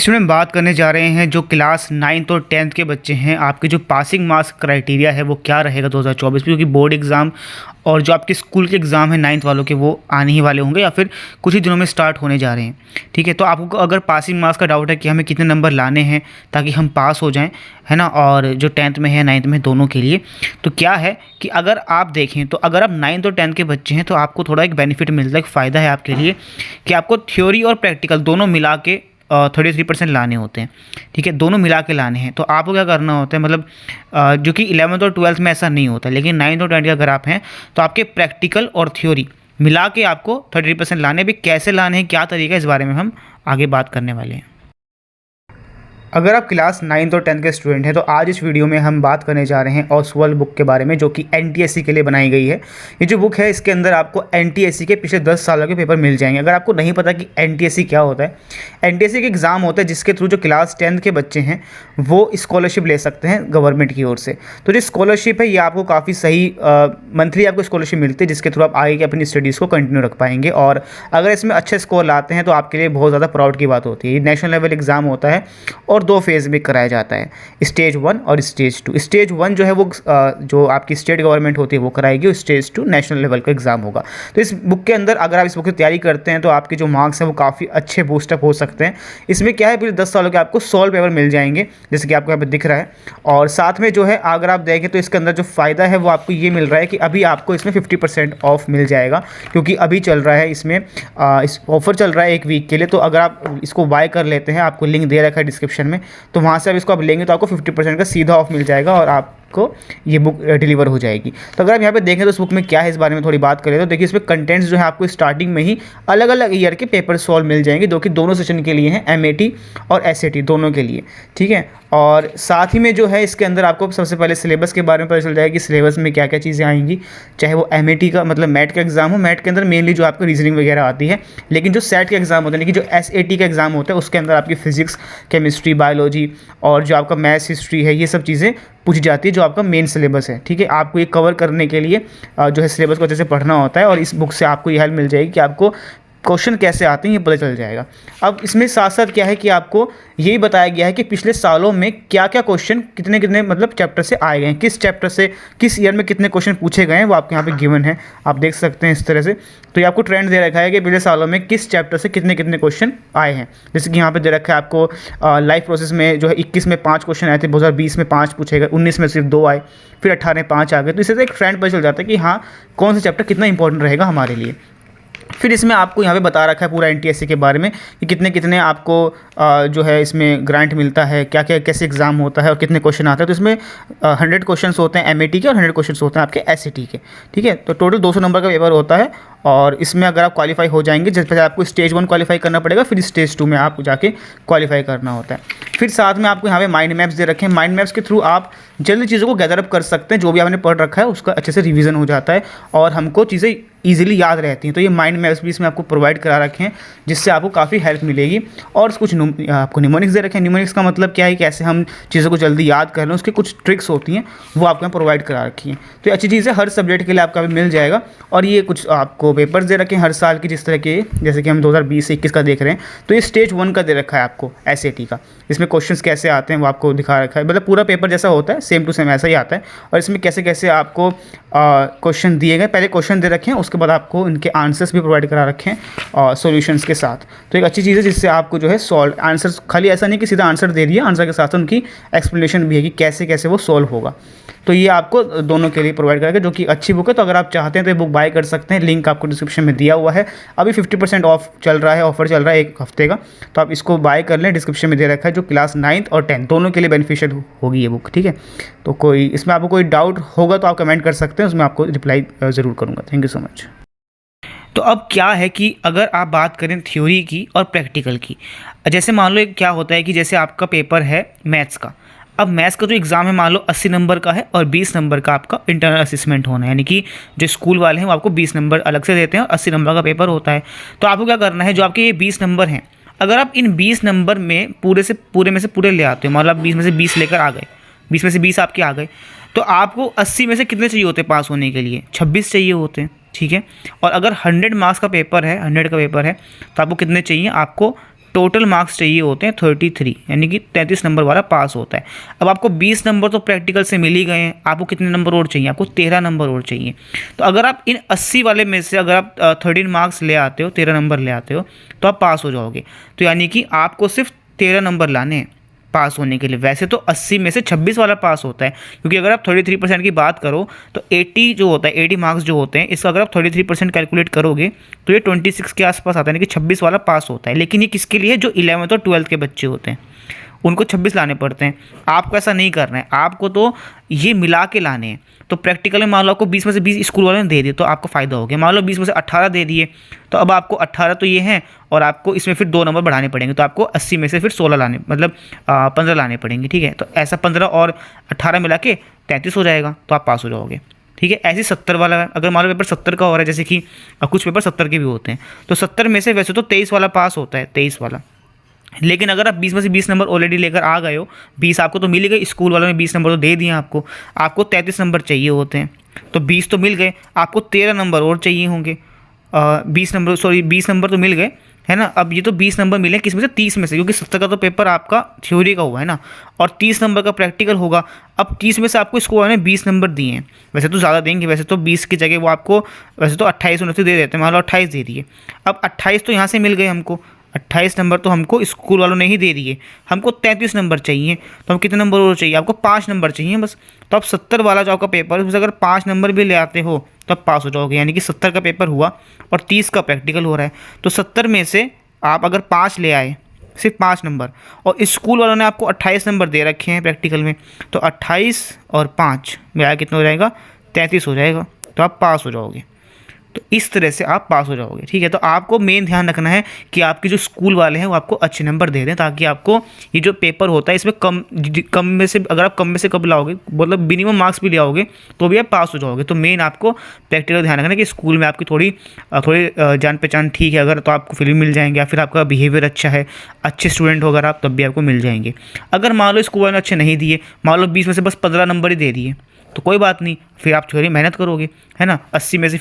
इसमें हम बात करने जा रहे हैं जो क्लास 9th और 10th के बच्चे हैं, आपके जो पासिंग मार्क्स क्राइटेरिया है वो क्या रहेगा 2024 में, क्योंकि बोर्ड एग्ज़ाम और जो आपके स्कूल के एग्ज़ाम है 9th वालों के वो आने ही वाले होंगे या फिर कुछ ही दिनों में स्टार्ट होने जा रहे हैं। ठीक है, तो आपको अगर पासिंग मार्क्स का डाउट है कि हमें कितने नंबर लाने हैं ताकि हम पास हो जाएं, है ना, और जो 10th में है 9th में दोनों के लिए, तो क्या है कि अगर आप देखें तो अगर आप 9th और 10th के बच्चे हैं तो आपको थोड़ा एक बेनिफिट मिलता है, एक फ़ायदा है आपके लिए कि आपको थ्योरी और प्रैक्टिकल दोनों मिला के 33% लाने होते हैं। ठीक है, दोनों मिला के लाने हैं। तो आपको क्या करना होता है, मतलब जो कि 11th और 12th में ऐसा नहीं होता, लेकिन 9th और 10th अगर आप हैं तो आपके प्रैक्टिकल और थ्योरी मिला के आपको 33% लाने। भी कैसे लाने हैं, क्या तरीका है, इस बारे में हम आगे बात करने वाले हैं। अगर आप क्लास 9th और 10th के स्टूडेंट हैं तो आज इस वीडियो में हम बात करने जा रहे हैं ओसवाल्ड बुक के बारे में, जो कि एनटीएससी के लिए बनाई गई है। ये जो बुक है इसके अंदर आपको एनटीएससी के पिछले 10 सालों के पेपर मिल जाएंगे। अगर आपको नहीं पता कि एनटीएससी क्या होता है, एनटीएससी एक एग्ज़ाम होता है जिसके थ्रू जो क्लास 10th के बच्चे हैं वो स्कॉलरशिप ले सकते हैं गवर्नमेंट की ओर से। तो जो स्कॉलरशिप है ये आपको काफ़ी सही मंथली आपको स्कॉलरशिप मिलती है, जिसके थ्रू आप आगे की अपनी स्टडीज़ को कंटिन्यू रख पाएंगे। और अगर इसमें अच्छे स्कोर लाते हैं तो आपके लिए बहुत ज़्यादा प्राउड की बात होती है। ये नेशनल लेवल एग्ज़ाम होता है और 2 फेज़ में कराया जाता है, स्टेज 1 और स्टेज 2। स्टेज 1 जो है वो जो आपकी स्टेट गवर्नमेंट होती है वो कराएगी, और स्टेज 2 नेशनल लेवल का एग्जाम होगा। तो इस बुक के अंदर अगर आप इस बुक की तैयारी करते हैं तो आपके जो मार्क्स हैं वो काफ़ी अच्छे बूस्टअप हो सकते हैं। इसमें क्या है, पिछले 10 सालों के आपको 100 पेपर मिल जाएंगे, जैसे कि आपको यहाँ पर दिख रहा है। और साथ में जो है अगर आप देखें तो इसके अंदर जो फ़ायदा है वो आपको ये मिल रहा है कि अभी आपको इसमें 50% ऑफ मिल जाएगा, क्योंकि अभी चल रहा है इसमें इस ऑफर चल रहा है 1 वीक के लिए। तो अगर आप इसको बाय कर लेते हैं, आपको लिंक दे रखा है डिस्क्रिप्शन में, तो वहाँ से आप इसको आप लेंगे तो आपको 50% का सीधा ऑफ मिल जाएगा और आपको ये बुक डिलीवर हो जाएगी। तो अगर आप यहाँ पे देखें तो इस बुक में क्या है, इस बारे में थोड़ी बात करें तो देखिए इसमें कंटेंट्स जो है आपको स्टार्टिंग में ही अलग अलग ईयर के पेपर सॉल्व मिल जाएंगे, जो कि दोनों सेशन के लिए हैं, एमएटी और एसएटी दोनों के लिए। ठीक है, और साथ ही में जो है इसके अंदर आपको सबसे पहले सिलेबस के बारे में पता चल जाएगा कि सिलेबस में क्या क्या चीज़ें आएंगी, चाहे वो एमएटी का मतलब मैट का एग्जाम हो। मैट के अंदर मेनली जो आपको रीजनिंग वगैरह आती है, लेकिन जो सेट के एग्जाम होते हैं, लेकिन जो एसएटी का एग्जाम होता है उसके अंदर आपकी फिजिक्स, केमिस्ट्री, बायोलॉजी और जो आपका मैथ्स, हिस्ट्री है, ये सब चीज़ें पूछी जाती है जो आपका मेन सिलेबस है। ठीक है, आपको ये कवर करने के लिए जो है सिलेबस को अच्छे से पढ़ना होता है, और इस बुक से आपको ये हेल्प मिल जाएगी कि आपको क्वेश्चन कैसे आते हैं ये पता चल जाएगा। अब इसमें साथ साथ क्या है कि आपको यही बताया गया है कि पिछले सालों में क्या क्या क्वेश्चन कितने कितने मतलब चैप्टर से आए गए हैं, किस चैप्टर से किस ईयर में कितने क्वेश्चन पूछे गए हैं, वो आपके यहाँ पे गिवन है, आप देख सकते हैं इस तरह से। तो ये आपको ट्रेंड दे रखा है कि पिछले सालों में किस चैप्टर से कितने कितने क्वेश्चन आए हैं। जैसे कि यहाँ पे दे रखा है आपको लाइफ प्रोसेस में जो है 21 में 5 क्वेश्चन आए थे, 2020 में 5 पूछे गए, 19 में सिर्फ 2 आए, फिर 18 में 5 आ गए। तो इससे एक ट्रेंड पता चल जाता है कि हाँ कौन सा चैप्टर कितना इंपॉर्टेंट रहेगा हमारे लिए। फिर इसमें आपको यहाँ पे बता रखा है पूरा एनटीएससी के बारे में कि कितने कितने आपको जो है इसमें ग्रांट मिलता है, क्या क्या कैसे एग्ज़ाम होता है और कितने क्वेश्चन आते हैं। तो इसमें 100 क्वेश्चंस होते हैं एमएटी के और 100 क्वेश्चंस होते हैं आपके एसएटी के। ठीक है, तो टोटल 200 नंबर का पेपर होता है, और इसमें अगर आप क्वालिफाई हो जाएंगे, जिस पहले आपको स्टेज 1 क्वालिफाई करना पड़ेगा, फिर स्टेज 2 में आप जाके क्वालिफाई करना होता है। फिर साथ में आपको यहाँ पे माइंड मैप्स दे रखे हैं। माइंड मैप्स के थ्रू आप जल्दी चीज़ों को गैदर अप कर सकते हैं, जो भी आपने पढ़ रखा है उसका अच्छे से रिवीजन हो जाता है और हमको चीज़ें ईजिली याद रहती हैं। तो ये माइंड मैप्स भी इसमें आपको प्रोवाइड करा रखे हैं, जिससे आपको काफ़ी हेल्प मिलेगी। और कुछ आपको निमोनिक्स दे रखे हैं। निमोनिक्स का मतलब क्या है, कैसे हम चीज़ों को जल्दी याद कर लें, उसकी कुछ ट्रिक्स होती हैं वो आपको यहाँ प्रोवाइड करा रखी हैं। तो ये अच्छी चीज़ है, हर सब्जेक्ट के लिए आपका भी मिल जाएगा। और ये कुछ आपको पेपर्स दे रखे हैं हर साल की, जिस तरह के जैसे कि हम 2020 से 21 का देख रहे हैं, तो ये स्टेज 1 का दे रखा है आपको एसएटी का। इसमें क्वेश्चंस कैसे आते हैं वो आपको दिखा रखा है, मतलब पूरा पेपर जैसा होता है सेम टू सेम ऐसा ही आता है। और इसमें कैसे कैसे आपको क्वेश्चन दिए गए, पहले क्वेश्चन दे रखे हैं, उसके बाद आपको इनके आंसर्स भी प्रोवाइड करा रखे हैं और सॉल्यूशंस के साथ। तो एक अच्छी चीज़ है जिससे आपको जो है सॉल्व आंसर्स, खाली ऐसा नहीं कि सीधा आंसर दे दिया, आंसर के साथ उनकी एक्सप्लेनेशन भी है कि कैसे कैसे वो सॉल्व होगा। तो ये आपको दोनों के लिए प्रोवाइड करेगा, जो कि अच्छी बुक है। तो अगर आप चाहते हैं तो ये बुक बाय कर सकते हैं, लिंक आपको डिस्क्रिप्शन में दिया हुआ है। अभी 50% ऑफ चल रहा है, ऑफर चल रहा है 1 हफ्ते का, तो आप इसको बाय कर लें, डिस्क्रिप्शन में दे रखा है। जो क्लास 9th और 10th दोनों के लिए बेनिफिशियल होगी ये बुक। ठीक है, तो कोई इसमें आपको कोई डाउट होगा तो आप कमेंट कर सकते हैं, उसमें आपको रिप्लाई ज़रूर करूँगा। Thank you so much. तो अब क्या है कि अगर आप बात करें थ्योरी की और प्रैक्टिकल की, जैसे मान लो क्या होता है कि जैसे आपका पेपर है मैथ्स का। अब मैथ्स का जो एग्ज़ाम है मान लो 80 नंबर का है और 20 नंबर का आपका इंटरनल असेसमेंट होना है, यानी कि जो स्कूल वाले हैं वो आपको 20 नंबर अलग से देते हैं और 80 नंबर का पेपर होता है। तो आपको क्या करना है, जो आपके ये 20 नंबर हैं, अगर आप इन 20 नंबर में पूरे में से पूरे ले आते हो, मतलब 20 में से 20 लेकर आ गए, 20 में से 20 आपके आ गए, तो आपको 80 में से कितने चाहिए होते हैं पास होने के लिए? 26 चाहिए होते हैं। ठीक है, और अगर 100 मार्क्स का पेपर है, 100 का पेपर है, तो आपको कितने चाहिए? आपको टोटल मार्क्स चाहिए होते हैं 33, यानी कि 33 नंबर वाला पास होता है। अब आपको 20 नंबर तो प्रैक्टिकल से मिल ही गए हैं, आपको कितने नंबर और चाहिए? आपको 13 नंबर और चाहिए। तो अगर आप इन 80 वाले में से अगर आप 13 मार्क्स ले आते हो, 13 नंबर ले आते हो, तो आप पास हो जाओगे। तो यानी कि आपको सिर्फ 13 नंबर लाने हैं पास होने के लिए। वैसे तो 80 में से 26 वाला पास होता है, क्योंकि अगर आप 33% की बात करो तो 80 जो होता है, 80 मार्क्स जो होते हैं, इसका अगर आप 33% कैलकुलेट करोगे तो ये 26 के आसपास आता है, यानी कि 26 वाला पास होता है। लेकिन ये किसके लिए है? जो 11th और 12th के बच्चे होते हैं, उनको 26 लाने पड़ते हैं। आपको ऐसा नहीं करना है, आपको तो ये मिला के लाने हैं। तो प्रैक्टिकल में मान लो आपको 20 में से 20 स्कूल वालों ने दे दिए तो आपको फ़ायदा हो गया। मान लो 20 में से 18 दे दिए, तो अब आपको 18 तो ये हैं, और आपको इसमें फिर 2 नंबर बढ़ाने पड़ेंगे, तो आपको 80 में से फिर 16 लाने, मतलब 15 लाने पड़ेंगे। ठीक है, तो ऐसा 15 और 18 मिला के 33 हो जाएगा, तो आप पास हो जाओगे। ठीक है, ऐसे 70 वाला, अगर मान लो पेपर 70 का हो रहा है, जैसे कि कुछ पेपर 70 के भी होते हैं, तो 70 में से वैसे तो 23 वाला पास होता है, 23 वाला। लेकिन अगर आप 20 में से 20 नंबर ऑलरेडी लेकर आ गए हो, 20 आपको तो मिल ही गए, स्कूल वालों ने 20 नंबर तो दे दिए आपको, आपको 33 नंबर चाहिए होते हैं, तो 20 तो मिल गए, आपको 13 नंबर और चाहिए होंगे। 20 नंबर तो मिल गए, है ना। अब ये तो 20 नंबर मिले किस में से? 30 में से, क्योंकि 70 का तो पेपर आपका थ्योरी का हुआ है ना, और 30 नंबर का प्रैक्टिकल होगा। अब 30 में से आपको स्कूल वालों ने 20 नंबर दिए हैं, वैसे तो ज़्यादा देंगे, वैसे तो 20 की जगह वो आपको वैसे तो 28 29 दे देते हैं, मान लो 28 दे दिए। अब 28 तो यहाँ से मिल गए हमको, 28 नंबर तो हमको स्कूल वालों ने ही दे दिए, हमको 33 नंबर चाहिए, तो हम कितने नंबर और चाहिए? आपको 5 नंबर चाहिए बस। तो आप 70 वाला जो आपका पेपर है, उसमें अगर 5 नंबर भी ले आते हो तो आप पास हो जाओगे, यानी कि 70 का पेपर हुआ और 30 का प्रैक्टिकल हो रहा है, तो 70 में से आप अगर 5 ले आए, सिर्फ 5 नंबर, और स्कूल वालों ने आपको 28 नंबर दे रखे हैं प्रैक्टिकल में, तो 28 और 5 मिला कितना हो जाएगा? 33 हो जाएगा, तो आप पास हो जाओगे। तो इस तरह से आप पास हो जाओगे। ठीक है, तो आपको मेन ध्यान रखना है कि आपके जो स्कूल वाले हैं वो आपको अच्छे नंबर दे दें, ताकि आपको ये जो पेपर होता है इसमें कम में से, अगर आप कम में से कब लाओगे, मतलब मिनिमम मार्क्स भी ले आओगे तो भी आप पास हो जाओगे। तो मेन आपको प्रैक्टिकल ध्यान रखना है कि स्कूल में आपकी थोड़ी जान पहचान ठीक है अगर, तो आपको फिर भी मिल जाएंगे, या फिर आपका बिहेवियर अच्छा है, अच्छे स्टूडेंट हो अगर आप, तब भी आपको मिल जाएंगे। अगर मान लो स्कूल वाले अच्छे नहीं दिए, मान लो 20 में से बस 15 नंबर ही दे दिए, तो कोई बात नहीं, फिर आप थोड़ी मेहनत करोगे, है ना। 80 में से